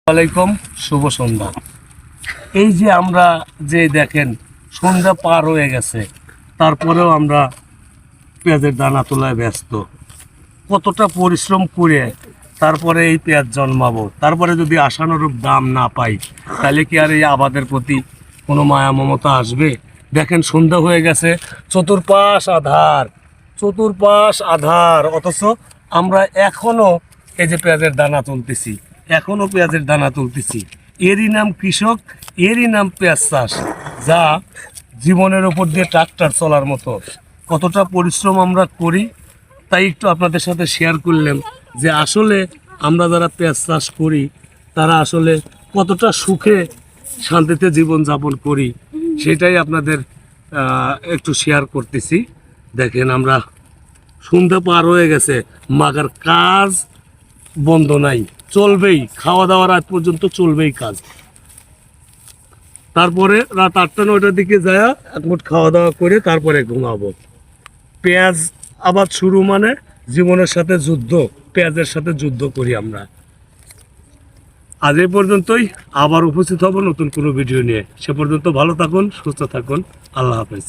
ওয়ালাইকুম, শুভ সন্ধ্যা। এই যে আমরা যে দেখেন সন্ধ্যা পার হয়ে গেছে, তারপরেও আমরা পেঁয়াজের দানা তোলায় ব্যস্ত। কতটা পরিশ্রম করে তারপরে এই পেঁয়াজ জন্মাবো, তারপরে যদি আশানুরূপ দাম না পাই তাহলে কি আর এই আবাদের প্রতি কোনো মায়া মমতা আসবে? দেখেন সন্ধ্যা হয়ে গেছে, চতুর্পাশ আধার, অথচ আমরা এখনো এই যে পেঁয়াজের দানা তুলতেছি, এরই নাম কৃষক, এরই নাম পেঁয়াজ চাষ, যা জীবনের ওপর দিয়ে ট্রাক্টর চলার মতো। কতটা পরিশ্রম আমরা করি তাই একটু আপনাদের সাথে শেয়ার করলাম যে আসলে আমরা যারা পেঁয়াজ চাষ করি তারা আসলে কতটা সুখে শান্তিতে জীবন যাপন করি, সেটাই আপনাদের একটু শেয়ার করতেছি। দেখেন আমরা সন্ধ্যা পার হয়ে গেছে, মাগার কাজ বন্ধ নাই, চলবেই, খাওয়া দাওয়ার আগ পর্যন্ত চলবেই কাজ। তারপরে রাত 8টা-9টার দিকে যায় এক মুঠ খাওয়া দাওয়া করে তারপরে ঘুমাবো। পেঁয়াজ আবাদ শুরু মানে জীবনের সাথে যুদ্ধ, পেঁয়াজের সাথে যুদ্ধ করি আমরা। আজ এই পর্যন্তই, আবার উপস্থিত হব নতুন কোনো ভিডিও নিয়ে। সে পর্যন্ত ভালো থাকুন, সুস্থ থাকুন, আল্লাহ হাফেজ।